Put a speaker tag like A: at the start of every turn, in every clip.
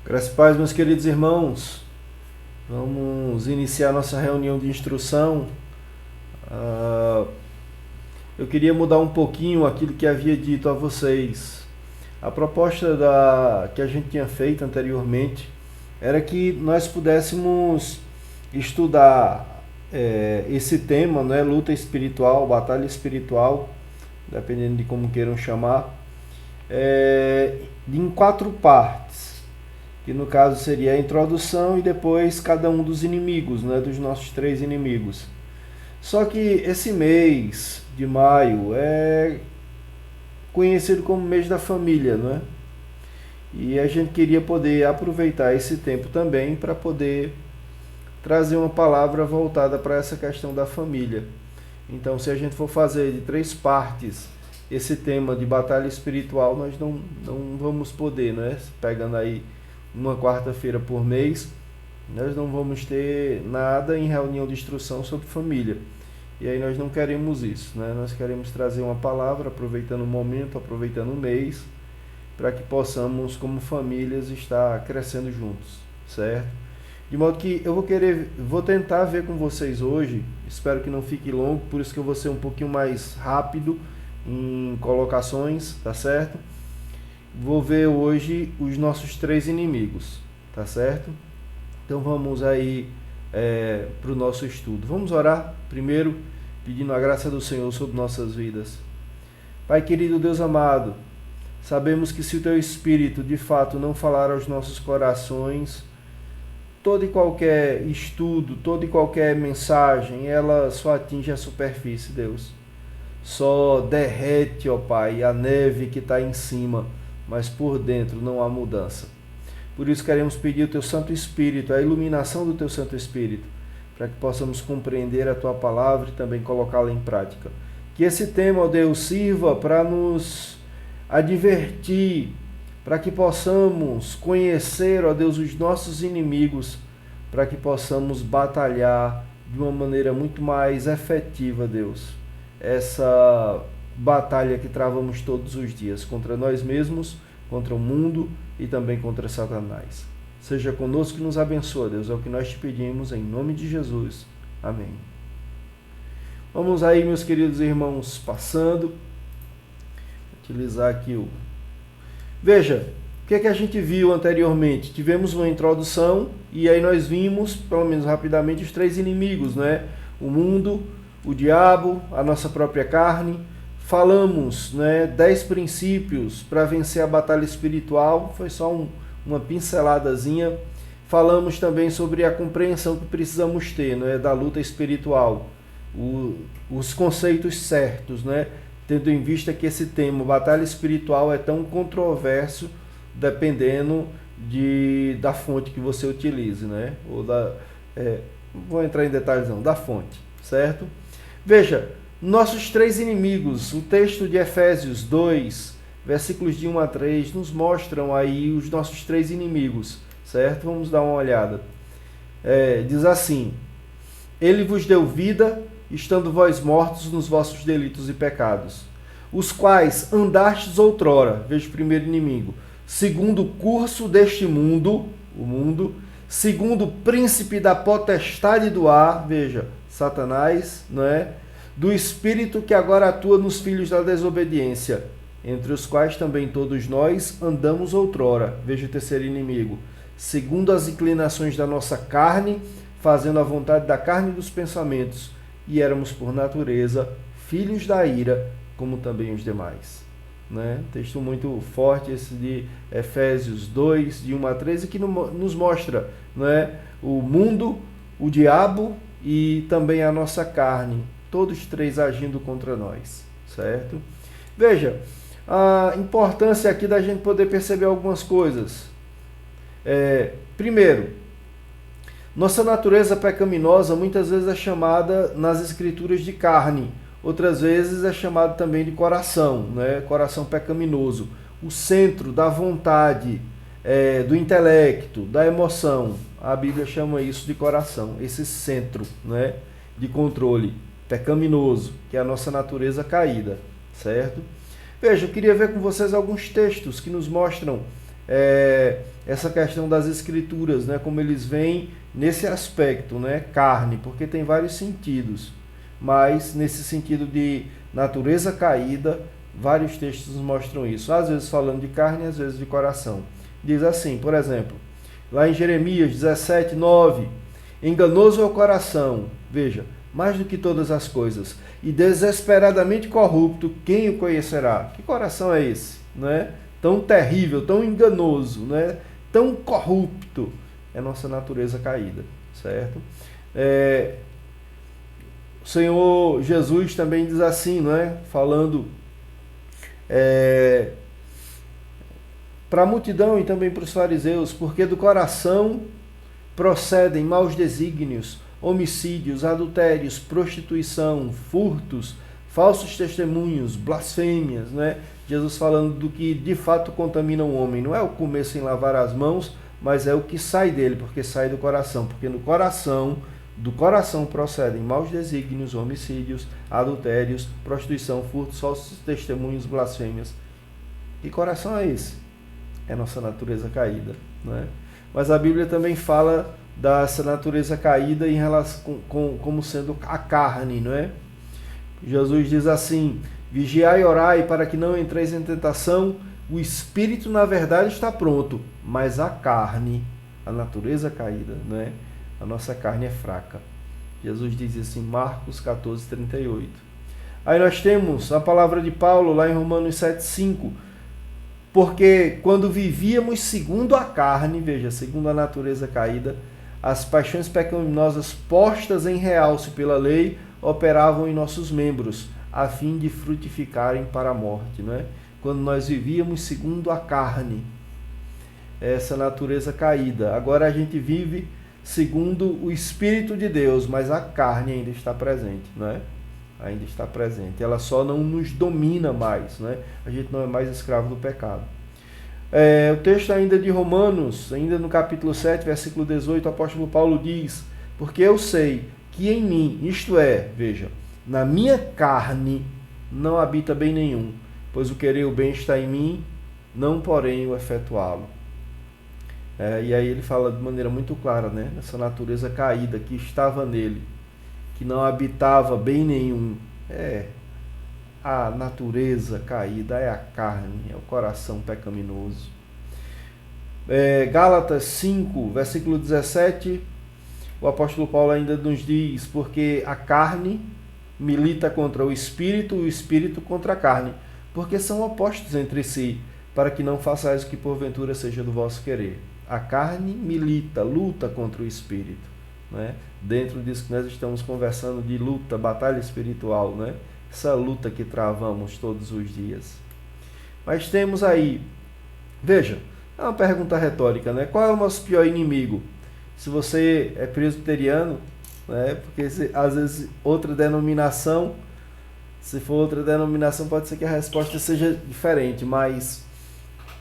A: Graças a paz, meus queridos irmãos. Vamos iniciar nossa reunião de instrução. Ah, eu queria mudar um pouquinho aquilo que havia dito a vocês. A proposta que a gente tinha feito anteriormente era que nós pudéssemos estudar esse tema, né, luta espiritual, batalha espiritual, dependendo de como queiram chamar, em 4 partes, que no caso seria a introdução e depois cada um dos inimigos, né, dos nossos 3 inimigos. Só que esse mês de maio é conhecido como mês da família, né? E a gente queria poder aproveitar esse tempo também para poder trazer uma palavra voltada para essa questão da família. Então, se a gente for fazer de 3 partes esse tema de batalha espiritual, nós não vamos poder, né? Pegando aí uma quarta-feira por mês, nós não vamos ter nada em reunião de instrução sobre família. E aí nós não queremos isso, né? Nós queremos trazer uma palavra, aproveitando o momento, aproveitando o mês, para que possamos, como famílias, estar crescendo juntos, certo? De modo que eu vou tentar ver com vocês hoje, espero que não fique longo, por isso que eu vou ser um pouquinho mais rápido em colocações, tá certo? Vou ver hoje os nossos 3 inimigos, tá certo? Então vamos aí para o nosso estudo. Vamos orar primeiro, pedindo a graça do Senhor sobre nossas vidas. Pai querido, Deus amado, sabemos que se o Teu Espírito de fato não falar aos nossos corações, todo e qualquer estudo, toda e qualquer mensagem, ela só atinge a superfície, Deus. Só derrete, ó Pai, a neve que está em cima, mas por dentro não há mudança. Por isso queremos pedir o Teu Santo Espírito, a iluminação do Teu Santo Espírito, para que possamos compreender a Tua palavra e também colocá-la em prática. Que esse tema, ó Deus, sirva para nos advertir, para que possamos conhecer, ó Deus, os nossos inimigos, para que possamos batalhar de uma maneira muito mais efetiva, Deus, essa batalha que travamos todos os dias contra nós mesmos, contra o mundo e também contra Satanás. Seja conosco e nos abençoa, Deus, é o que nós te pedimos em nome de Jesus. Amém. Vamos aí, meus queridos irmãos, passando. Utilizar aqui o... Veja, o que a gente viu anteriormente? Tivemos uma introdução e aí nós vimos, pelo menos rapidamente, os 3 inimigos, né? O mundo, o diabo, a nossa própria carne. Falamos, né, 10 princípios para vencer a batalha espiritual, foi só uma pinceladazinha. Falamos também sobre a compreensão que precisamos ter, né, da luta espiritual, os conceitos certos, né, tendo em vista que esse tema, batalha espiritual, é tão controverso dependendo da fonte que você utilize, né, ou não vou entrar em detalhes não, da fonte, certo? Veja, nossos 3 inimigos, o texto de Efésios 2, versículos de 1 a 3, nos mostram aí os nossos 3 inimigos, certo? Vamos dar uma olhada. Diz assim: Ele vos deu vida, estando vós mortos nos vossos delitos e pecados, os quais andastes outrora, veja o primeiro inimigo, segundo o curso deste mundo, o mundo, segundo o príncipe da potestade do ar, veja, Satanás, não é? Do Espírito que agora atua nos filhos da desobediência, entre os quais também todos nós andamos outrora, veja o terceiro inimigo, segundo as inclinações da nossa carne, fazendo a vontade da carne e dos pensamentos, e éramos por natureza filhos da ira, como também os demais. Né? Texto muito forte esse de Efésios 2, de 1 a 13, que nos mostra, né, o mundo, o diabo e também a nossa carne, todos 3 agindo contra nós, certo? Veja, a importância aqui da gente poder perceber algumas coisas. Primeiro, nossa natureza pecaminosa muitas vezes é chamada nas escrituras de carne, outras vezes é chamado também de coração, né? Coração pecaminoso, o centro da vontade, do intelecto, da emoção. A Bíblia chama isso de coração, esse centro, né, de controle pecaminoso, que é a nossa natureza caída, certo? Veja, eu queria ver com vocês alguns textos que nos mostram essa questão das escrituras, né, como eles veem nesse aspecto, né, carne, porque tem vários sentidos, mas nesse sentido de natureza caída, vários textos mostram isso, às vezes falando de carne, às vezes de coração. Diz assim, por exemplo, lá em Jeremias 17, 9, enganoso é o coração, veja, mais do que todas as coisas, e desesperadamente corrupto, quem o conhecerá? Que coração é esse, né? Tão terrível, tão enganoso, né? Tão corrupto, é nossa natureza caída, certo? O Senhor Jesus também diz assim, não é? Falando para a multidão e também para os fariseus, porque do coração procedem maus desígnios, homicídios, adultérios, prostituição, furtos, falsos testemunhos, blasfêmias, né? Jesus falando do que de fato contamina o homem. Não é o comer sem lavar as mãos, mas é o que sai dele, porque sai do coração. Porque do coração procedem maus desígnios, homicídios, adultérios, prostituição, furtos, falsos testemunhos, blasfêmias. Que coração é esse? É nossa natureza caída, né? Mas a Bíblia também fala dessa natureza caída em relação como sendo a carne, não é? Jesus diz assim: vigiai e orai para que não entreis em tentação. O espírito, na verdade, está pronto, mas a carne, a natureza caída, né? A nossa carne é fraca. Jesus diz assim, Marcos 14, 38. Aí nós temos a palavra de Paulo lá em Romanos 7, 5. Porque quando vivíamos segundo a carne, veja, segundo a natureza caída, as paixões pecaminosas postas em realce pela lei operavam em nossos membros, a fim de frutificarem para a morte, não é? Quando nós vivíamos segundo a carne, essa natureza caída. Agora a gente vive segundo o Espírito de Deus, mas a carne ainda está presente, não é? Ainda está presente. Ela só não nos domina mais, né? A gente não é mais escravo do pecado. O texto ainda de Romanos, ainda no capítulo 7, versículo 18, o apóstolo Paulo diz: porque eu sei que em mim, isto é, veja, na minha carne não habita bem nenhum, pois o querer o bem está em mim, não porém o efetuá-lo. E aí ele fala de maneira muito clara, né? Essa natureza caída que estava nele, que não habitava bem nenhum. A natureza caída é a carne, é o coração pecaminoso. Gálatas 5, versículo 17, o apóstolo Paulo ainda nos diz: porque a carne milita contra o espírito contra a carne, porque são opostos entre si, para que não façais o que porventura seja do vosso querer. A carne milita, luta contra o espírito, né? Dentro disso que nós estamos conversando de luta, batalha espiritual, né? Essa luta que travamos todos os dias. Mas temos aí, veja, é uma pergunta retórica, né? Qual é o nosso pior inimigo? Se você é presbiteriano, né? Porque às vezes outra denominação, se for outra denominação, pode ser que a resposta seja diferente, mas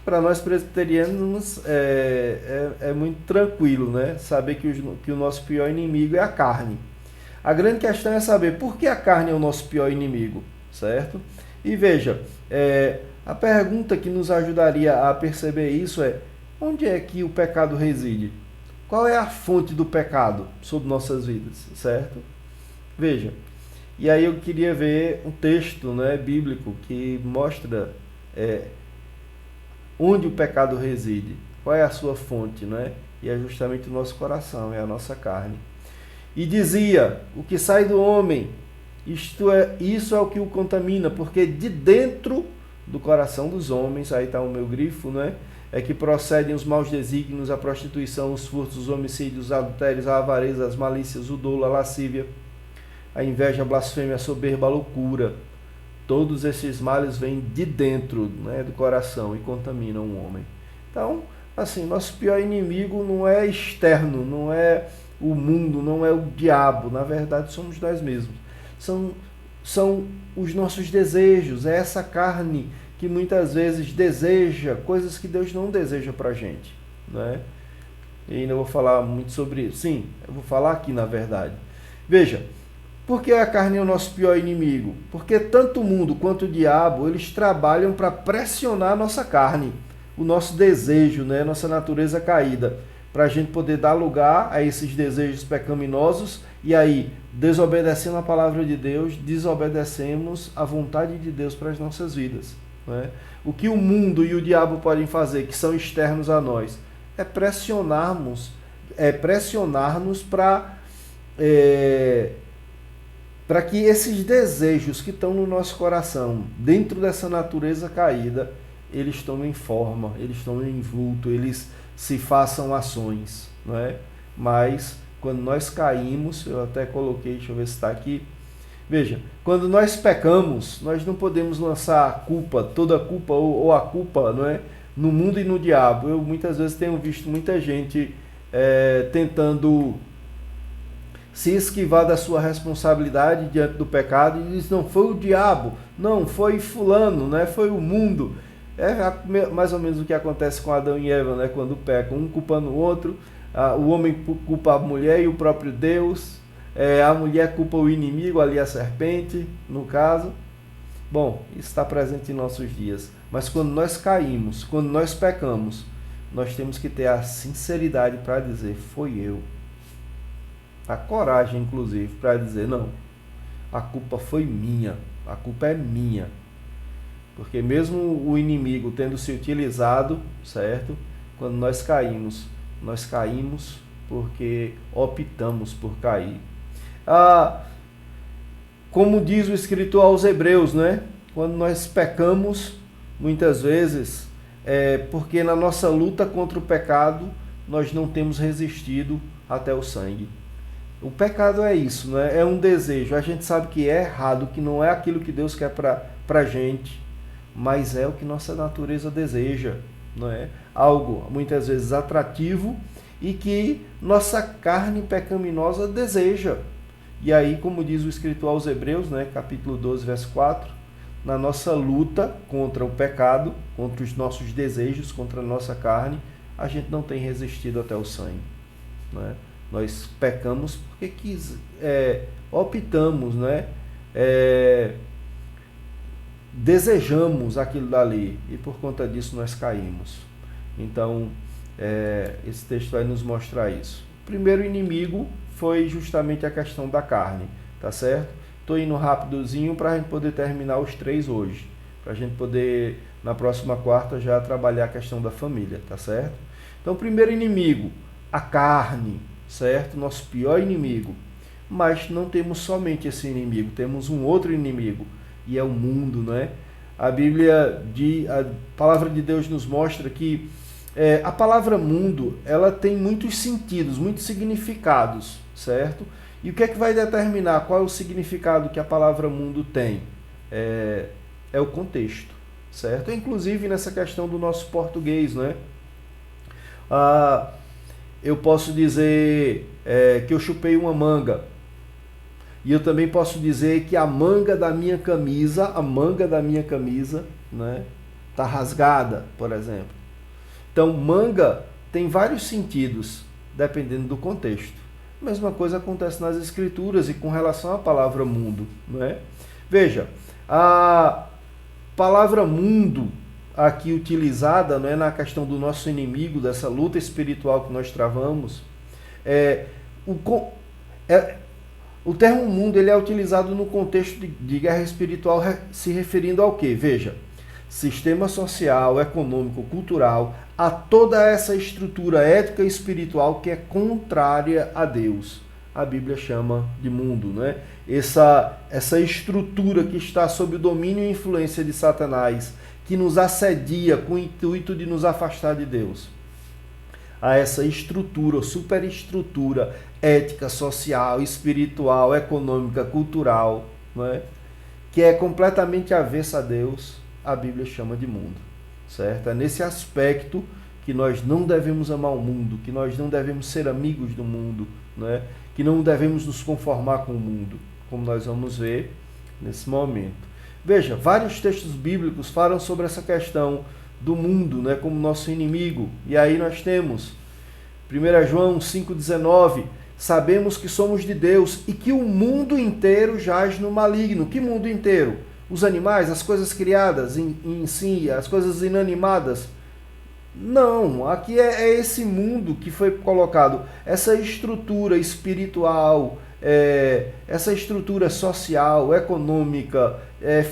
A: para nós presbiterianos é muito tranquilo, né? Saber que o nosso pior inimigo é a carne. A grande questão é saber por que a carne é o nosso pior inimigo, certo? E veja, a pergunta que nos ajudaria a perceber isso é: onde é que o pecado reside? Qual é a fonte do pecado sobre nossas vidas, certo? Veja, e aí eu queria ver um texto, né, bíblico que mostra onde o pecado reside, qual é a sua fonte, né? E é justamente o nosso coração, é a nossa carne. E dizia: o que sai do homem, isso é o que o contamina, porque de dentro do coração dos homens, aí está o meu grifo, né? É que procedem os maus desígnios, a prostituição, os furtos, os homicídios, os adultérios, a avareza, as malícias, o dolo, a lascívia, a inveja, a blasfêmia, a soberba, a loucura. Todos esses males vêm de dentro, né, do coração e contaminam o homem. Então, assim, nosso pior inimigo não é externo, não é o mundo, não é o diabo, na verdade somos nós mesmos. São os nossos desejos, é essa carne que muitas vezes deseja coisas que Deus não deseja pra gente, né? E ainda vou falar muito sobre isso. Sim, eu vou falar aqui na verdade. Veja, por que a carne é o nosso pior inimigo? Porque tanto o mundo quanto o diabo, eles trabalham para pressionar a nossa carne. o nosso desejo, né, nossa natureza caída, para a gente poder dar lugar a esses desejos pecaminosos, e aí, desobedecendo a palavra de Deus, desobedecemos a vontade de Deus para as nossas vidas. Né? O que o mundo e o diabo podem fazer, que são externos a nós, é pressionar-nos para que esses desejos que estão no nosso coração, dentro dessa natureza caída, eles tomem forma, eles tomem vulto, eles se façam ações, não é? Mas quando nós caímos, eu até coloquei, deixa eu ver se está aqui. Veja, quando nós pecamos, nós não podemos lançar a culpa, toda a culpa ou a culpa, não é, no mundo e no diabo. Eu muitas vezes tenho visto muita gente tentando se esquivar da sua responsabilidade diante do pecado e diz, não, foi o diabo, não, foi fulano, né, foi o mundo. É mais ou menos o que acontece com Adão e Eva, né? Quando pecam, um culpando o outro, o homem culpa a mulher e o próprio Deus, a mulher culpa o inimigo, ali a serpente, no caso. Bom, isso está presente em nossos dias. Mas quando nós caímos, quando nós pecamos, nós temos que ter a sinceridade para dizer, foi eu. A coragem, inclusive, para dizer, não, a culpa foi minha, a culpa é minha. Porque mesmo o inimigo tendo se utilizado, certo? Quando nós caímos porque optamos por cair. Como diz o escritor aos Hebreus, né? Quando nós pecamos, muitas vezes, porque na nossa luta contra o pecado, nós não temos resistido até o sangue. O pecado é isso, né? É um desejo. A gente sabe que é errado, que não é aquilo que Deus quer para a gente. Mas é o que nossa natureza deseja, não é? Algo muitas vezes atrativo e que nossa carne pecaminosa deseja. E aí, como diz o escritor aos Hebreus, né, capítulo 12, verso 4, na nossa luta contra o pecado, contra os nossos desejos, contra a nossa carne, a gente não tem resistido até o sangue. Não é? Nós pecamos porque optamos, né? Desejamos aquilo dali e por conta disso nós caímos. Então, esse texto vai nos mostrar isso. O primeiro inimigo foi justamente a questão da carne, tá certo? Estou indo rapidozinho para a gente poder terminar os 3 hoje, para a gente poder, na próxima quarta, já trabalhar a questão da família, tá certo? Então, o primeiro inimigo, a carne, certo? Nosso pior inimigo. Mas não temos somente esse inimigo, temos um outro inimigo, e é o mundo, né? A palavra de Deus nos mostra que a palavra mundo, ela tem muitos sentidos, muitos significados, certo? E o que é que vai determinar qual é o significado que a palavra mundo tem? É o contexto, certo? Inclusive nessa questão do nosso português, né? Eu posso dizer que eu chupei uma manga. E eu também posso dizer que a manga da minha camisa, né, tá rasgada, por exemplo. Então, manga tem vários sentidos, dependendo do contexto. A mesma coisa acontece nas escrituras e com relação à palavra mundo, né? Veja, a palavra mundo aqui utilizada, né, na questão do nosso inimigo, dessa luta espiritual que nós travamos, o termo mundo ele é utilizado no contexto de guerra espiritual, se referindo ao quê? Veja, sistema social, econômico, cultural, a toda essa estrutura ética e espiritual que é contrária a Deus. A Bíblia chama de mundo, né? Essa estrutura que está sob o domínio e influência de Satanás, que nos assedia com o intuito de nos afastar de Deus. A essa estrutura, superestrutura ética, social, espiritual, econômica, cultural, não é? Que é completamente avessa a Deus, a Bíblia chama de mundo, certo? É nesse aspecto que nós não devemos amar o mundo, que nós não devemos ser amigos do mundo, não é? Que não devemos nos conformar com o mundo, como nós vamos ver nesse momento. Veja, vários textos bíblicos falam sobre essa questão do mundo, né, como nosso inimigo. E aí nós temos 1 João 5,19, sabemos que somos de Deus e que o mundo inteiro jaz no maligno. Que mundo inteiro? Os animais, as coisas criadas em si, as coisas inanimadas. Não, aqui é esse mundo que foi colocado, essa estrutura espiritual, essa estrutura social, econômica,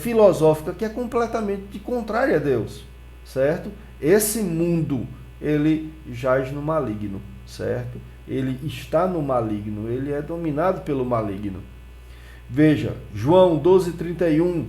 A: filosófica, que é completamente contrária a Deus, certo? Esse mundo, ele jaz no maligno, certo? Ele está no maligno, ele é dominado pelo maligno. Veja, João 12:31,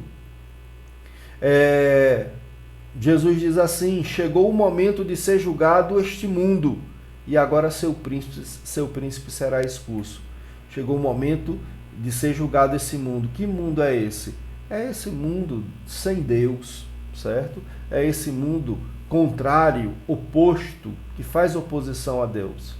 A: Jesus diz assim: chegou o momento de ser julgado este mundo, e agora seu príncipe será expulso. Chegou o momento de ser julgado esse mundo. Que mundo é esse? É esse mundo sem Deus, certo? É esse mundo contrário, oposto, que faz oposição a Deus.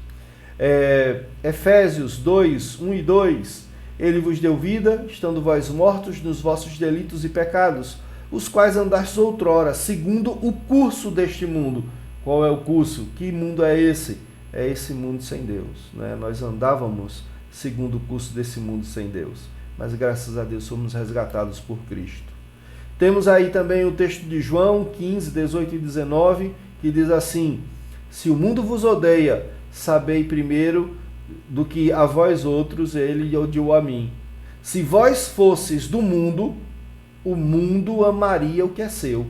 A: Efésios 2:1 e 2, ele vos deu vida, estando vós mortos nos vossos delitos e pecados, os quais andastes outrora, segundo o curso deste mundo. Qual é o curso? Que mundo é esse? É esse mundo sem Deus, né? Nós andávamos segundo o curso desse mundo sem Deus, mas graças a Deus somos resgatados por Cristo. Temos aí também o texto de João 15:18 e 19, que diz assim: se o mundo vos odeia, sabei primeiro do que a vós outros ele odiou a mim. Se vós fosseis do mundo, o mundo amaria o que é seu.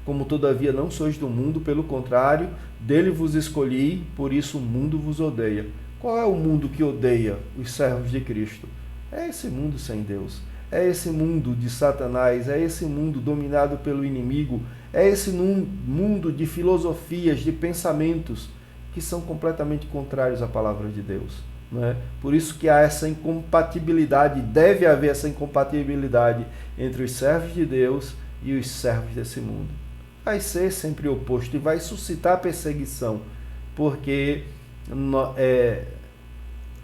A: Como todavia não sois do mundo, pelo contrário, dele vos escolhi, por isso o mundo vos odeia. Qual é o mundo que odeia os servos de Cristo? É esse mundo sem Deus. É esse mundo de Satanás, é esse mundo dominado pelo inimigo, é esse mundo de filosofias, de pensamentos que são completamente contrários à palavra de Deus. Não é? Por isso que há essa incompatibilidade, deve haver essa incompatibilidade entre os servos de Deus e os servos desse mundo. Vai ser sempre oposto e vai suscitar perseguição, porque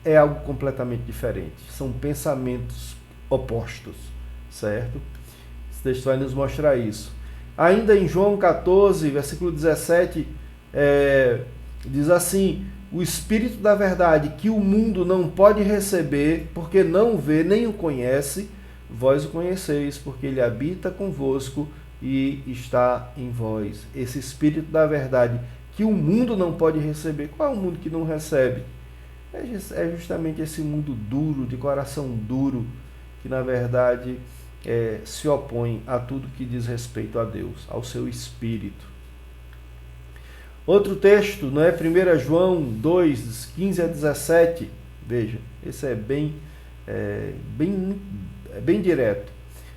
A: é algo completamente diferente. São pensamentos opostos, certo? Esse texto vai nos mostrar isso. Ainda em João 14, versículo 17, diz assim: o Espírito da verdade, que o mundo não pode receber, porque não o vê nem o conhece, vós o conheceis, porque ele habita convosco e está em vós. Esse Espírito da verdade, que o mundo não pode receber. Qual é o mundo que não recebe? É justamente esse mundo duro, de coração duro, que na verdade se opõe a tudo que diz respeito a Deus, ao seu Espírito. Outro texto, não é? 1 João 2, 15 a 17. Veja, esse é bem direto.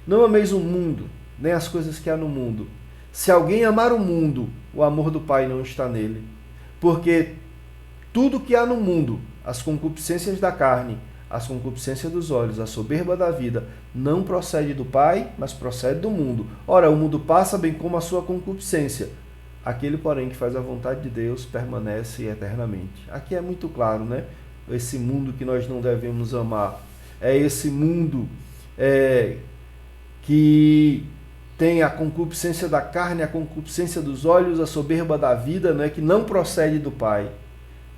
A: Não ameis o mundo, nem as coisas que há no mundo. Se alguém amar o mundo, o amor do Pai não está nele. Porque tudo que há no mundo, as concupiscências da carne, as concupiscências dos olhos, a soberba da vida, não procede do Pai, mas procede do mundo. Ora, o mundo passa bem como a sua concupiscência. Aquele, porém, que faz a vontade de Deus permanece eternamente. Aqui é muito claro, né? Esse mundo que nós não devemos amar. É esse mundo que tem a concupiscência da carne, a concupiscência dos olhos, a soberba da vida, né? Que não procede do Pai.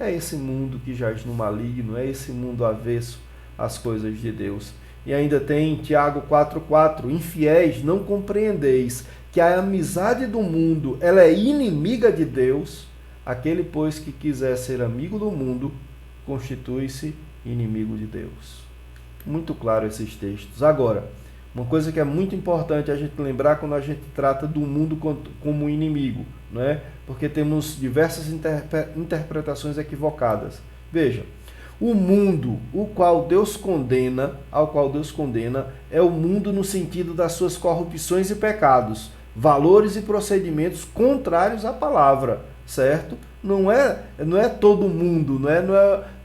A: É esse mundo que jaz no maligno, é esse mundo avesso às coisas de Deus. E ainda tem Tiago 4,4: infiéis, não compreendeis que a amizade do mundo ela é inimiga de Deus. Aquele, pois, que quiser ser amigo do mundo, constitui-se inimigo de Deus. Muito claro esses textos. Agora, uma coisa que é muito importante a gente lembrar quando a gente trata do mundo como inimigo, não é? Porque temos diversas interpretações equivocadas. Veja, o mundo ao qual Deus condena, é o mundo no sentido das suas corrupções e pecados, valores e procedimentos contrários à palavra, certo? Não é todo mundo,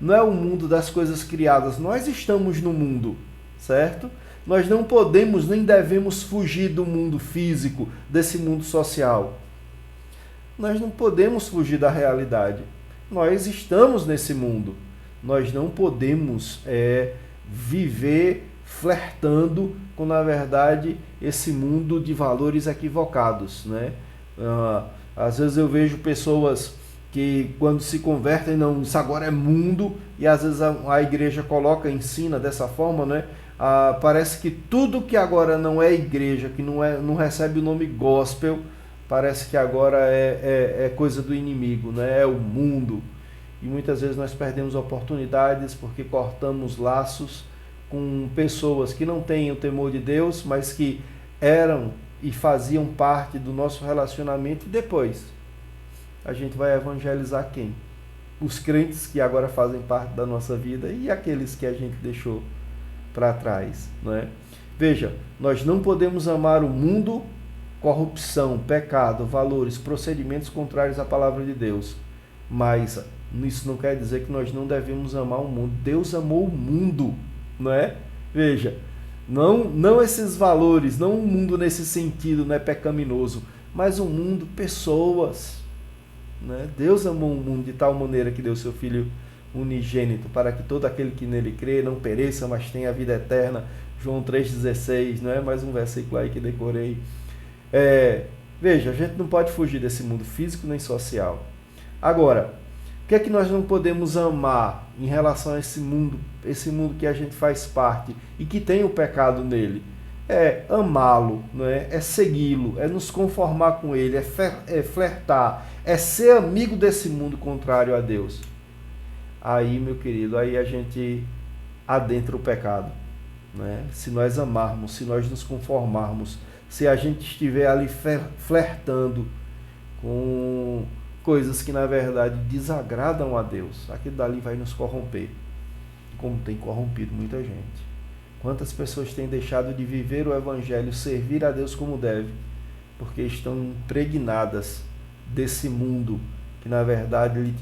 A: não é o mundo das coisas criadas. Nós estamos no mundo, certo? Nós não podemos nem devemos fugir do mundo físico, desse mundo social. Nós não podemos fugir da realidade. Nós estamos nesse mundo. Nós não podemos viver flertando com, na verdade, esse mundo de valores equivocados, né? Às vezes eu vejo pessoas que quando se convertem, não, isso agora é mundo, e às vezes a igreja ensina dessa forma, né? Parece que tudo que agora não é igreja, que não recebe o nome gospel, parece que agora é coisa do inimigo, né? É o mundo. E muitas vezes nós perdemos oportunidades porque cortamos laços com pessoas que não têm o temor de Deus, mas que eram e faziam parte do nosso relacionamento, e depois a gente vai evangelizar quem? Os crentes que agora fazem parte da nossa vida e aqueles que a gente deixou para trás, não é? Veja, nós não podemos amar o mundo, corrupção, pecado, valores, procedimentos contrários à palavra de Deus, mas isso não quer dizer que nós não devemos amar o mundo. Deus amou o mundo, não é? Veja, não esses valores, não o mundo nesse sentido, não é pecaminoso, mas o mundo, pessoas, né? Deus amou o mundo de tal maneira que deu seu Filho unigênito, para que todo aquele que nele crê não pereça, mas tenha a vida eterna. João 3,16, não é? Mais um versículo aí que decorei. Veja, a gente não pode fugir desse mundo físico nem social. Agora, o que é que nós não podemos amar em relação a esse mundo que a gente faz parte e que tem o pecado nele? É amá-lo, não é? É segui-lo, é nos conformar com ele, é flertar, é ser amigo desse mundo contrário a Deus. Aí, meu querido, aí a gente adentra o pecado, né? Se nós amarmos, se nós nos conformarmos, se a gente estiver ali flertando com coisas que na verdade desagradam a Deus, aquilo dali vai nos corromper, como tem corrompido muita gente. Quantas pessoas têm deixado de viver o Evangelho, servir a Deus como deve, porque estão impregnadas desse mundo que na verdade lhe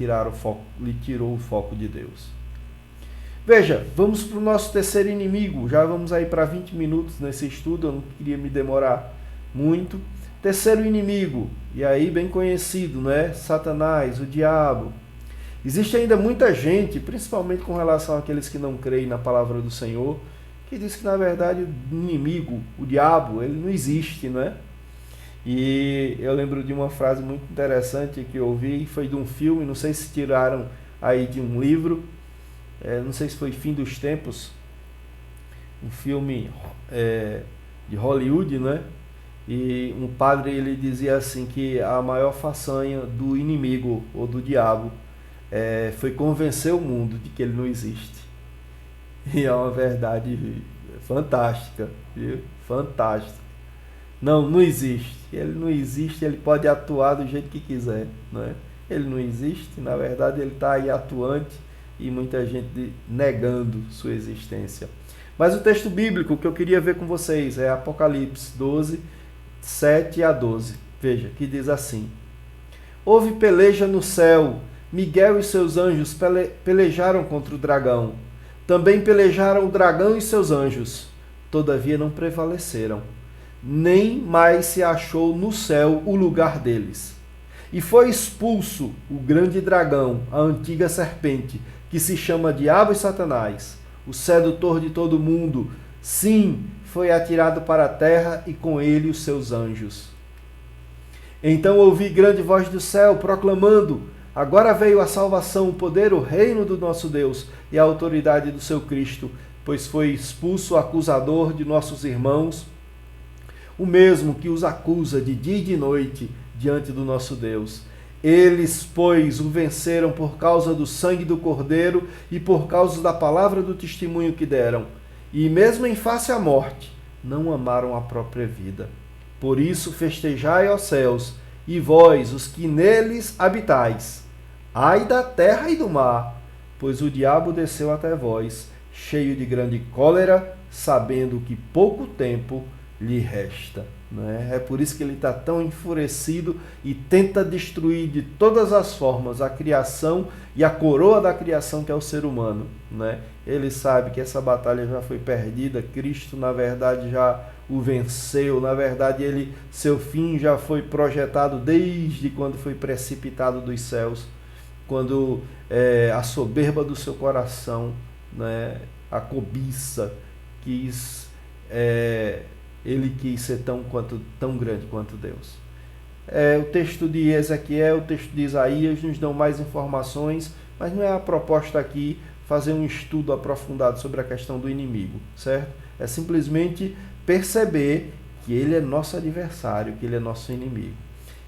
A: tirou o foco de Deus. Veja, vamos para o nosso terceiro inimigo. Já vamos aí para 20 minutos nesse estudo, eu não queria me demorar muito. Terceiro inimigo, e aí bem conhecido, né? Satanás, o diabo. Existe ainda muita gente, principalmente com relação àqueles que não creem na palavra do Senhor, que diz que na verdade o inimigo, o diabo, ele não existe, né? E eu lembro de uma frase muito interessante que eu ouvi, foi de um filme, não sei se tiraram aí de um livro, não sei se foi Fim dos Tempos, um filme de Hollywood, né? E um padre, ele dizia assim que a maior façanha do inimigo ou do diabo foi convencer o mundo de que ele não existe. E é uma verdade fantástica, viu? Fantástica. Não existe. Ele não existe, ele pode atuar do jeito que quiser, não é? Ele não existe, na verdade ele está aí atuante e muita gente negando sua existência. Mas o texto bíblico que eu queria ver com vocês é Apocalipse 12, 7 a 12. Veja, que diz assim: Houve peleja no céu, Miguel e seus anjos pelejaram contra o dragão. Também pelejaram o dragão e seus anjos, todavia não prevaleceram. Nem mais se achou no céu o lugar deles. E foi expulso o grande dragão, a antiga serpente, que se chama Diabo e Satanás, o sedutor de todo mundo. Sim, foi atirado para a terra e com ele os seus anjos. Então ouvi grande voz do céu proclamando: Agora veio a salvação, o poder, o reino do nosso Deus e a autoridade do seu Cristo, pois foi expulso o acusador de nossos irmãos, o mesmo que os acusa de dia e de noite diante do nosso Deus. Eles, pois, o venceram por causa do sangue do Cordeiro e por causa da palavra do testemunho que deram. E mesmo em face à morte, não amaram a própria vida. Por isso festejai, ó céus, e vós, os que neles habitais. Ai da terra e do mar, pois o diabo desceu até vós, cheio de grande cólera, sabendo que pouco tempo lhe resta. É por isso que ele está tão enfurecido e tenta destruir de todas as formas a criação e a coroa da criação, que é o ser humano. Ele sabe que essa batalha já foi perdida, Cristo na verdade já o venceu, na verdade seu fim já foi projetado desde quando foi precipitado dos céus, quando a soberba do seu coração, a cobiça, ele quis ser tão grande quanto Deus. O texto de Ezequiel, o texto de Isaías nos dão mais informações, mas não é a proposta aqui fazer um estudo aprofundado sobre a questão do inimigo, certo? É simplesmente perceber que ele é nosso adversário, que ele é nosso inimigo.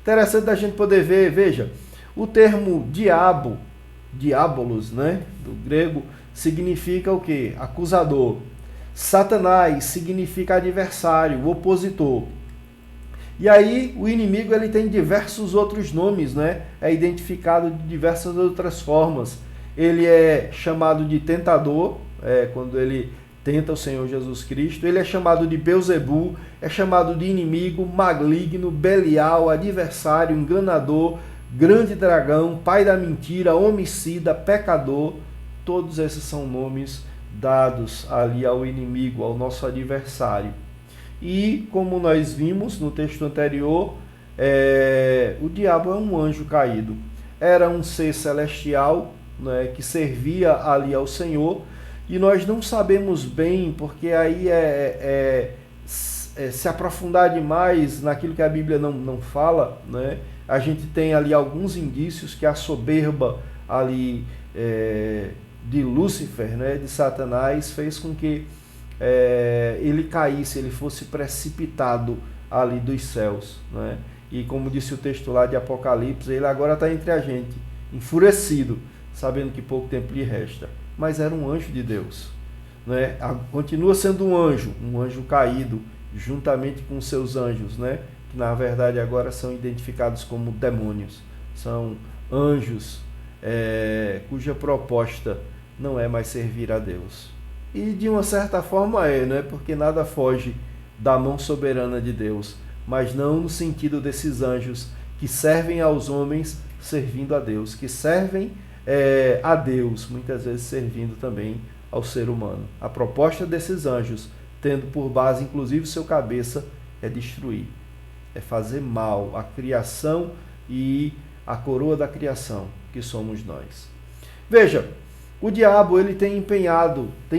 A: Interessante da gente poder ver, veja, o termo diabo, diabolos, né, do grego, significa o quê? Acusador. Satanás significa adversário, opositor. E aí o inimigo ele tem diversos outros nomes, né? É identificado de diversas outras formas. Ele é chamado de tentador, quando ele tenta o Senhor Jesus Cristo. Ele é chamado de Beuzebu, é chamado de inimigo, maligno, Belial, adversário, enganador, grande dragão, pai da mentira, homicida, pecador. Todos esses são nomes dados ali ao inimigo, ao nosso adversário. E como nós vimos no texto anterior, o diabo é um anjo caído. Era um ser celestial, né, que servia ali ao Senhor, e nós não sabemos bem, porque aí se aprofundar demais naquilo que a Bíblia não fala, né, a gente tem ali alguns indícios que a soberba ali de Lúcifer, né, de Satanás, fez com que ele caísse, ele fosse precipitado ali dos céus, né? E como disse o texto lá de Apocalipse, ele agora está entre a gente, enfurecido, sabendo que pouco tempo lhe resta. Mas era um anjo de Deus, né? Continua sendo um anjo caído, juntamente com seus anjos, né? Que na verdade agora são identificados como demônios. São anjos cuja proposta não é mais servir a Deus. E de uma certa forma né? Porque nada foge da mão soberana de Deus, mas não no sentido desses anjos que servem aos homens servindo a Deus, que servem a Deus, muitas vezes servindo também ao ser humano. A proposta desses anjos, tendo por base inclusive seu cabeça, é destruir, é fazer mal à criação e à coroa da criação, que somos nós. Veja, o diabo ele tem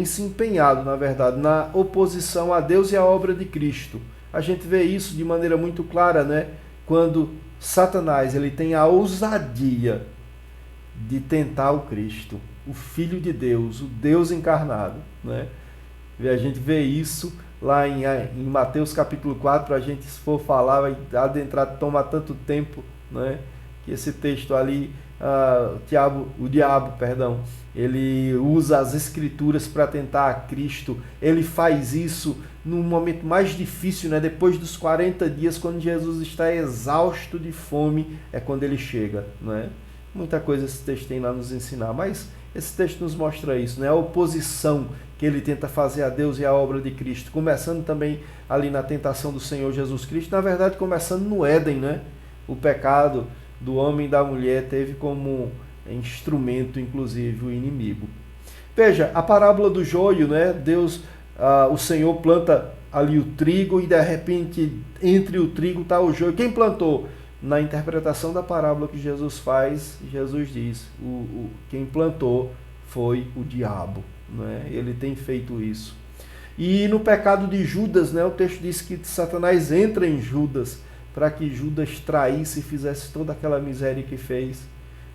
A: se empenhado, na verdade, na oposição a Deus e à obra de Cristo. A gente vê isso de maneira muito clara, né? Quando Satanás ele tem a ousadia de tentar o Cristo, o Filho de Deus, o Deus encarnado, né? A gente vê isso lá em Mateus capítulo 4, a gente se for falar, vai adentrar, toma tanto tempo, né? Que esse texto ali, o diabo, ele usa as escrituras para tentar a Cristo. Ele faz isso no momento mais difícil, né? Depois dos 40 dias, quando Jesus está exausto de fome, é quando ele chega, né? Muita coisa esse texto tem lá nos ensinar, mas esse texto nos mostra isso, né? A oposição que ele tenta fazer a Deus e a obra de Cristo, começando também ali na tentação do Senhor Jesus Cristo, na verdade começando no Éden, né? O pecado do homem e da mulher teve como instrumento, inclusive, o inimigo. Veja, a parábola do joio, né? Deus, o Senhor planta ali o trigo e de repente entre o trigo está o joio. Quem plantou? Na interpretação da parábola que Jesus faz, Jesus diz, quem plantou foi o diabo, né? Ele tem feito isso. E no pecado de Judas, né? O texto diz que Satanás entra em Judas para que Judas traísse e fizesse toda aquela miséria que fez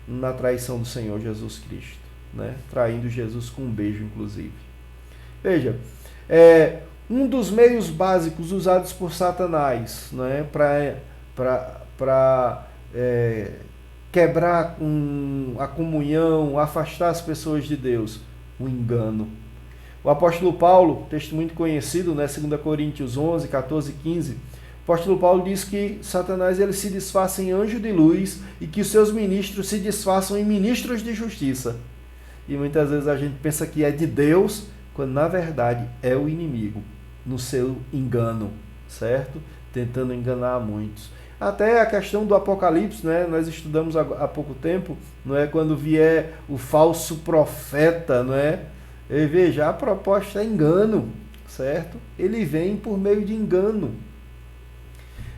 A: na traição do Senhor Jesus Cristo, né? Traindo Jesus com um beijo, inclusive. Veja, um dos meios básicos usados por Satanás, né? Para quebrar a comunhão, afastar as pessoas de Deus, o engano. O apóstolo Paulo, texto muito conhecido, né? 2 Coríntios 11, 14 e 15, o apóstolo Paulo diz que Satanás ele se disfarça em anjo de luz e que os seus ministros se disfarçam em ministros de justiça. E muitas vezes a gente pensa que é de Deus, quando na verdade é o inimigo, no seu engano, certo? Tentando enganar muitos. Até a questão do Apocalipse, né? Nós estudamos há pouco tempo, não é? Quando vier o falso profeta, não é? E veja, a proposta é engano, certo? Ele vem por meio de engano.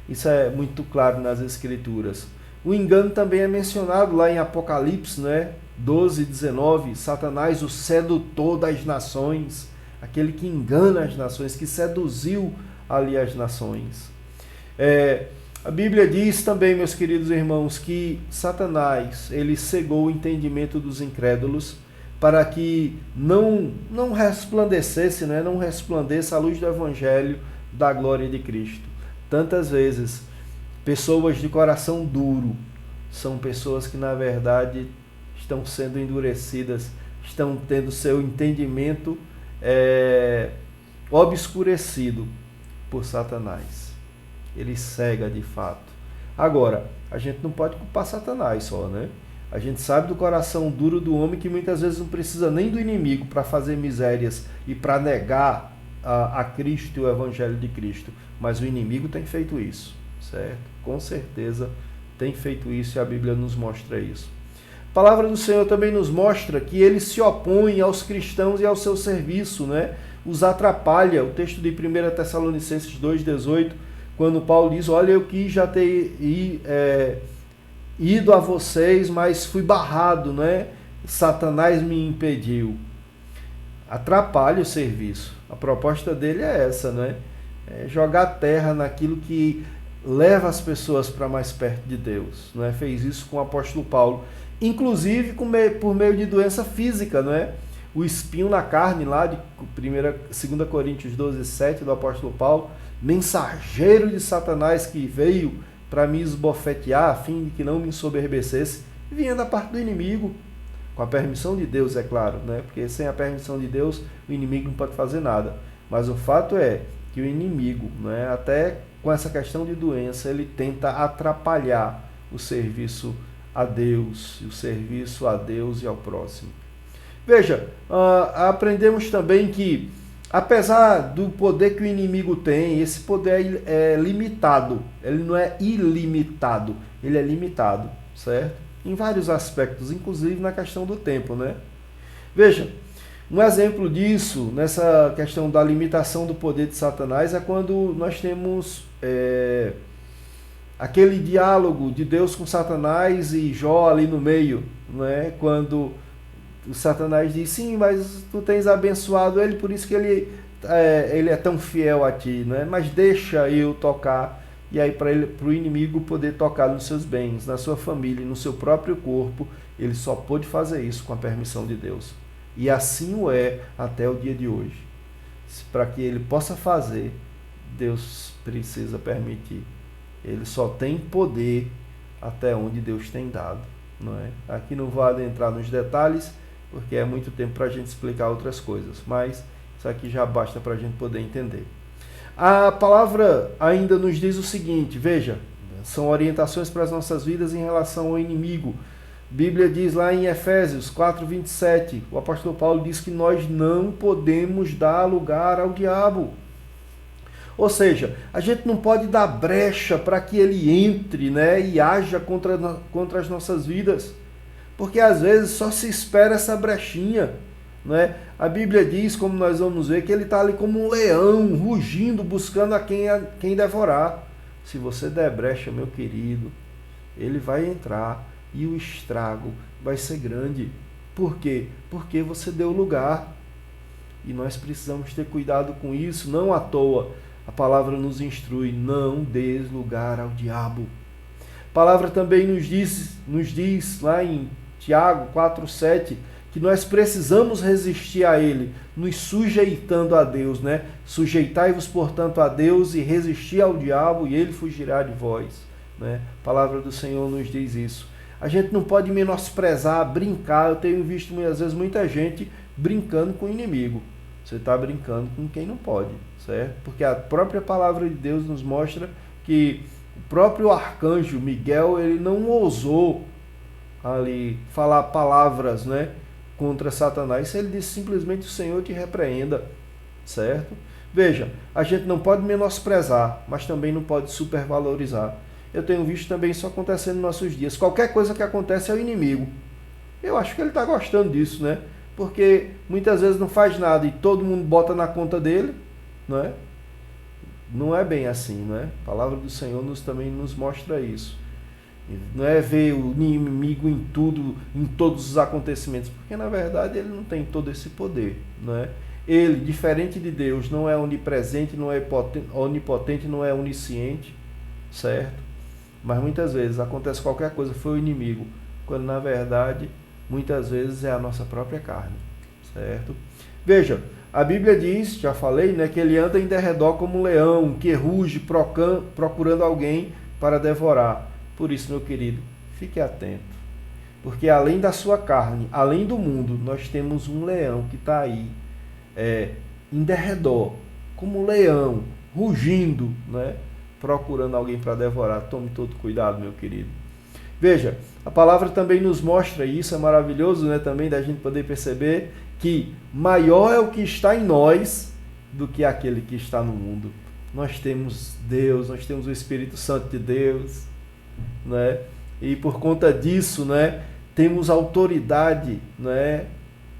A: Isso é muito claro nas Escrituras. O engano também é mencionado lá em Apocalipse, né? 12, 19, Satanás, o sedutor das nações, aquele que engana as nações, que seduziu ali as nações. A Bíblia diz também, meus queridos irmãos, que Satanás, ele cegou o entendimento dos incrédulos para que não resplandecesse, né? Não resplandeça a luz do Evangelho da glória de Cristo. Tantas vezes Pessoas de coração duro são pessoas que, na verdade, estão sendo endurecidas, estão tendo seu entendimento obscurecido por Satanás. Ele cega de fato. Agora, a gente não pode culpar Satanás só, né? A gente sabe do coração duro do homem que muitas vezes não precisa nem do inimigo para fazer misérias e para negar a Cristo e o Evangelho de Cristo. Mas o inimigo tem feito isso, certo? Com certeza tem feito isso e a Bíblia nos mostra isso. A palavra do Senhor também nos mostra que ele se opõe aos cristãos e ao seu serviço, né? Os atrapalha. O texto de 1 Tessalonicenses 2,18, quando Paulo diz, olha, eu quis já ter ido a vocês, mas fui barrado, né? Satanás me impediu. Atrapalha o serviço. A proposta dele é essa, né? É jogar terra naquilo que leva as pessoas para mais perto de Deus, né? Fez isso com o apóstolo Paulo, inclusive por meio de doença física, né? O espinho na carne lá de 2 Coríntios 12:7 do apóstolo Paulo, mensageiro de Satanás que veio para me esbofetear a fim de que não me ensoberbecesse, vinha da parte do inimigo, com a permissão de Deus, é claro, né? Porque sem a permissão de Deus o inimigo não pode fazer nada. Mas o fato é que o inimigo, né, até com essa questão de doença, ele tenta atrapalhar o serviço a Deus, o serviço a Deus e ao próximo. Veja, aprendemos também que, apesar do poder que o inimigo tem, esse poder é limitado, ele não é ilimitado, ele é limitado, certo? Em vários aspectos, inclusive na questão do tempo, né? Veja, um exemplo disso, nessa questão da limitação do poder de Satanás, é quando nós temos aquele diálogo de Deus com Satanás e Jó ali no meio, né? Quando o Satanás diz, sim, mas tu tens abençoado ele, por isso que ele é tão fiel a ti, né? Mas deixa eu tocar. E aí para o inimigo poder tocar nos seus bens, na sua família, no seu próprio corpo, ele só pôde fazer isso com a permissão de Deus. E assim o é até o dia de hoje. Para que ele possa fazer, Deus precisa permitir. Ele só tem poder até onde Deus tem dado, não é? Aqui não vou adentrar nos detalhes, porque é muito tempo para a gente explicar outras coisas, mas isso aqui já basta para a gente poder entender. A palavra ainda nos diz o seguinte, veja, são orientações para as nossas vidas em relação ao inimigo. A Bíblia diz lá em Efésios 4:27, o apóstolo Paulo diz que nós não podemos dar lugar ao diabo. Ou seja, a gente não pode dar brecha para que ele entre, né, e haja contra as nossas vidas. Porque às vezes só se espera essa brechinha, né? A Bíblia diz, como nós vamos ver, que ele está ali como um leão, rugindo, buscando a quem devorar. Se você der brecha, meu querido, ele vai entrar e o estrago vai ser grande. Por quê? Porque você deu lugar. E nós precisamos ter cuidado com isso, não à toa. A palavra nos instrui, não dês lugar ao diabo. A palavra também nos diz lá em Tiago 4:7, que nós precisamos resistir a ele, nos sujeitando a Deus, né? Sujeitai-vos, portanto, a Deus e resistir ao diabo e ele fugirá de vós, né? A palavra do Senhor nos diz isso. A gente não pode menosprezar, brincar. Eu tenho visto às vezes muita gente brincando com o inimigo. Você está brincando com quem não pode, certo? Porque a própria palavra de Deus nos mostra que o próprio arcanjo Miguel, ele não ousou ali falar palavras, né, contra Satanás. Ele disse simplesmente, o Senhor te repreenda, certo? Veja, a gente não pode menosprezar, mas também não pode supervalorizar. Eu tenho visto também isso acontecendo nos nossos dias. Qualquer coisa que acontece é o inimigo. Eu acho que ele está gostando disso, né? Porque muitas vezes não faz nada e todo mundo bota na conta dele, não é? Não é bem assim, não é? A palavra do Senhor também nos mostra isso. Não é ver o inimigo em tudo, em todos os acontecimentos, porque na verdade ele não tem todo esse poder, não é? Ele, diferente de Deus, não é onipresente, não é onipotente, não é onisciente, certo? Mas muitas vezes acontece qualquer coisa, foi o inimigo, quando na verdade muitas vezes é a nossa própria carne, certo? Veja, a Bíblia diz, já falei, né, que ele anda em derredor como um leão, que ruge procurando alguém para devorar. Por isso, meu querido, fique atento. Porque além da sua carne, além do mundo, nós temos um leão que está aí, em derredor, como um leão, rugindo, né? Procurando alguém para devorar. Tome todo cuidado, meu querido. Veja, a palavra também nos mostra, e isso é maravilhoso, né, também da gente poder perceber, que maior é o que está em nós do que aquele que está no mundo. Nós temos Deus, nós temos o Espírito Santo de Deus, né? E por conta disso, né, temos autoridade, né,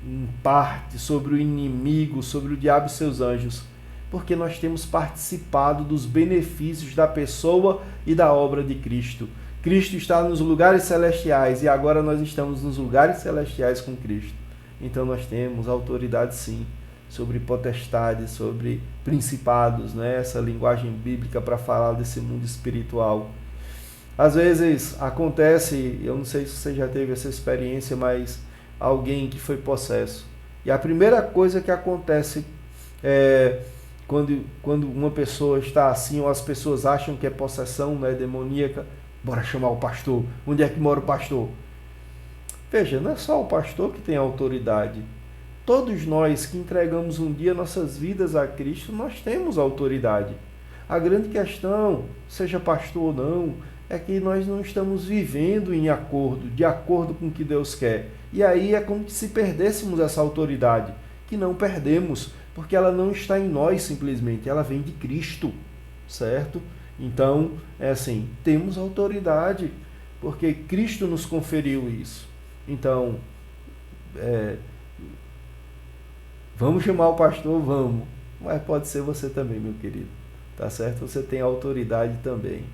A: em parte sobre o inimigo, sobre o diabo e seus anjos, porque nós temos participado dos benefícios da pessoa e da obra de Cristo. Cristo está nos lugares celestiais e agora nós estamos nos lugares celestiais com Cristo. Então nós temos autoridade sim sobre potestades, sobre principados, né? Essa linguagem bíblica para falar desse mundo espiritual. Às vezes acontece, eu não sei se você já teve essa experiência, mas alguém que foi possesso. E a primeira coisa que acontece quando uma pessoa está assim, ou as pessoas acham que é possessão, né, demoníaca, bora chamar o pastor. Onde é que mora o pastor? Veja, não é só o pastor que tem autoridade. Todos nós que entregamos um dia nossas vidas a Cristo, nós temos autoridade. A grande questão, seja pastor ou não, é que nós não estamos vivendo em acordo, de acordo com o que Deus quer. E aí é como se perdêssemos essa autoridade, que não perdemos, porque ela não está em nós simplesmente, ela vem de Cristo, certo? Então, é assim, temos autoridade, porque Cristo nos conferiu isso. Então, vamos chamar o pastor? Vamos. Mas pode ser você também, meu querido. Tá certo? Você tem autoridade também.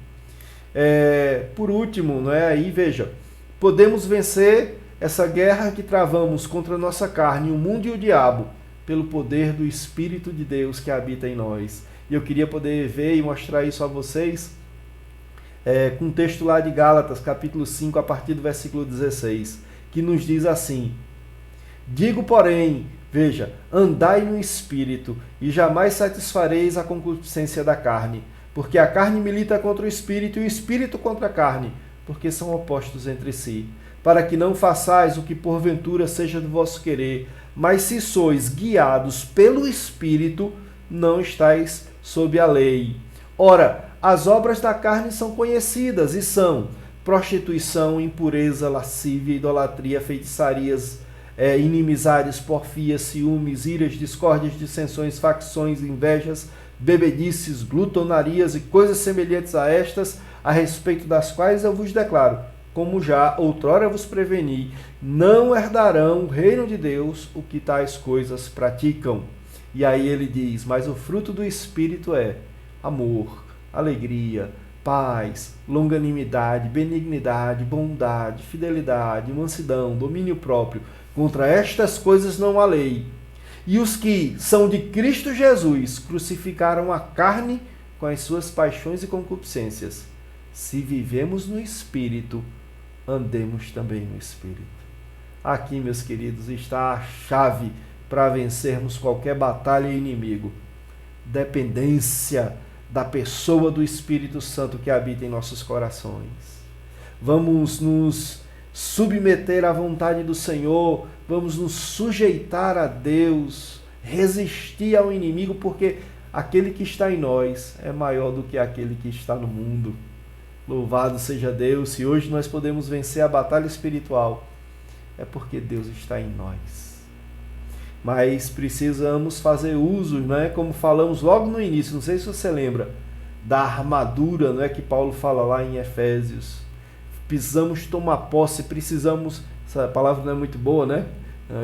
A: Por último, não é? Aí, veja, podemos vencer essa guerra que travamos contra a nossa carne, o mundo e o diabo, pelo poder do Espírito de Deus que habita em nós. E eu queria poder ver e mostrar isso a vocês com um texto lá de Gálatas, capítulo 5, a partir do versículo 16, que nos diz assim: digo, porém, veja, andai no Espírito, e jamais satisfareis a concupiscência da carne, porque a carne milita contra o Espírito, e o Espírito contra a carne, porque são opostos entre si, para que não façais o que porventura seja do vosso querer, mas se sois guiados pelo Espírito, não estáis sob a lei. Ora, as obras da carne são conhecidas e são prostituição, impureza, lascívia, idolatria, feitiçarias, inimizades, porfias, ciúmes, iras, discórdias, dissensões, facções, invejas, bebedices, glutonarias e coisas semelhantes a estas, a respeito das quais eu vos declaro, como já outrora vos preveni, não herdarão o reino de Deus o que tais coisas praticam. E aí ele diz, mas o fruto do Espírito é amor, alegria, paz, longanimidade, benignidade, bondade, fidelidade, mansidão, domínio próprio. Contra estas coisas não há lei. E os que são de Cristo Jesus crucificaram a carne com as suas paixões e concupiscências. Se vivemos no Espírito, andemos também no Espírito. Aqui, meus queridos, está a chave para vencermos qualquer batalha e inimigo. Dependência da pessoa do Espírito Santo que habita em nossos corações. Vamos nos submeter à vontade do Senhor, vamos nos sujeitar a Deus, resistir ao inimigo, porque aquele que está em nós é maior do que aquele que está no mundo. Louvado seja Deus, se hoje nós podemos vencer a batalha espiritual, é porque Deus está em nós. Mas precisamos fazer uso, né? Como falamos logo no início, não sei se você lembra, da armadura, né? Que Paulo fala lá em Efésios. Precisamos tomar posse, precisamos, essa palavra não é muito boa, né?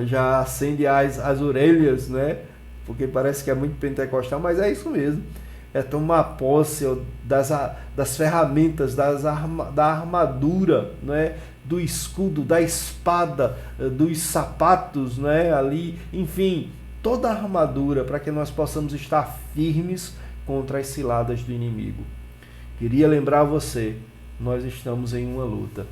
A: Já acende as orelhas, né? Porque parece que é muito pentecostal, mas é isso mesmo. É tomar posse das ferramentas, da armadura, né? Do escudo, da espada, dos sapatos, né? Ali, enfim, toda a armadura para que nós possamos estar firmes contra as ciladas do inimigo. Queria lembrar você, nós estamos em uma luta.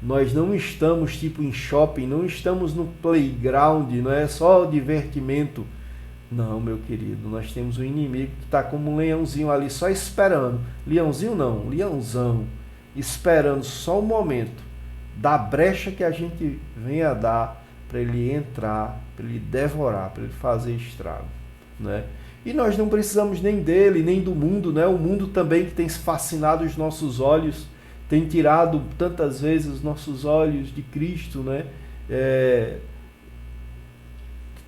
A: Nós não estamos tipo em shopping, não estamos no playground, não é só divertimento. Não, meu querido, nós temos um inimigo que está como um leãozinho ali só esperando. Leãozinho não, leãozão. Esperando só o momento da brecha que a gente venha dar para ele entrar, para ele devorar, para ele fazer estrago, né? E nós não precisamos nem dele, nem do mundo, né? O mundo também que tem fascinado os nossos olhos, tem tirado tantas vezes os nossos olhos de Cristo, né?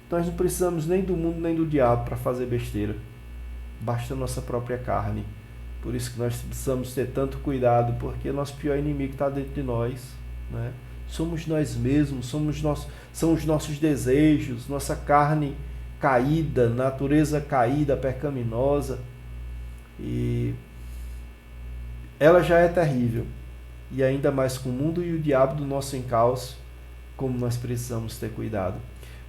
A: Nós não precisamos nem do mundo nem do diabo para fazer besteira. Basta a nossa própria carne. Por isso que nós precisamos ter tanto cuidado, porque o nosso pior inimigo está dentro de nós, né? Somos nós mesmos, são os nossos desejos, nossa carne caída, natureza caída, pecaminosa. E ela já é terrível. E ainda mais com o mundo e o diabo do nosso encalço, como nós precisamos ter cuidado.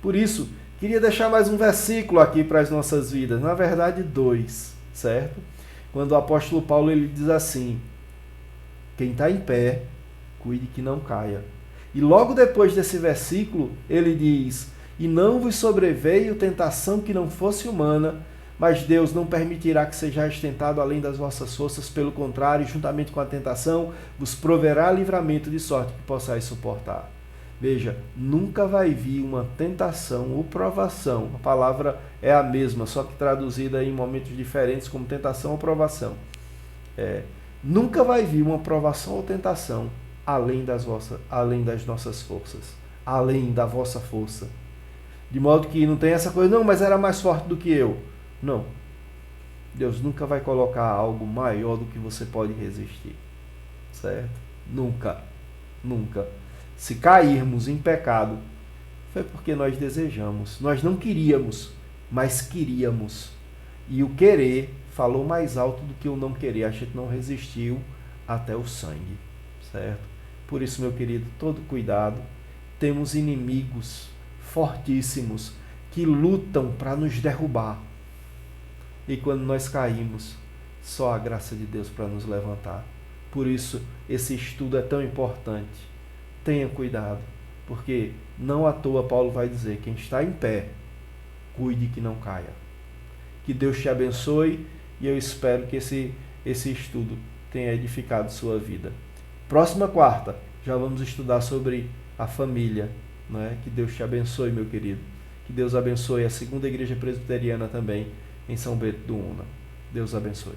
A: Por isso, queria deixar mais um versículo aqui para as nossas vidas. Na verdade, 2, certo? Quando o apóstolo Paulo ele diz assim: quem está em pé, cuide que não caia. E logo depois desse versículo, ele diz: e não vos sobreveio tentação que não fosse humana, mas Deus não permitirá que sejais tentado além das vossas forças, pelo contrário, juntamente com a tentação, vos proverá livramento de sorte que possais suportar. Veja, nunca vai vir uma tentação ou provação, a palavra é a mesma, só que traduzida em momentos diferentes como tentação ou provação. Nunca vai vir uma provação ou tentação além das nossas forças, além da vossa força. De modo que não tem essa coisa, não, mas era mais forte do que eu. Não. Deus nunca vai colocar algo maior do que você pode resistir. Certo? Nunca. Nunca. Se cairmos em pecado, foi porque nós desejamos. Nós não queríamos, mas queríamos. E o querer falou mais alto do que o não querer. A gente não resistiu até o sangue. Certo? Por isso, meu querido, todo cuidado. Temos inimigos fortíssimos que lutam para nos derrubar. E quando nós caímos, só a graça de Deus para nos levantar. Por isso, esse estudo é tão importante. Tenha cuidado, porque não à toa Paulo vai dizer: quem está em pé, cuide que não caia. Que Deus te abençoe e eu espero que esse estudo tenha edificado sua vida. Próxima quarta, já vamos estudar sobre a família. Não é? Que Deus te abençoe, meu querido. Que Deus abençoe a Segunda Igreja Presbiteriana também, em São Bento do Una. Deus abençoe.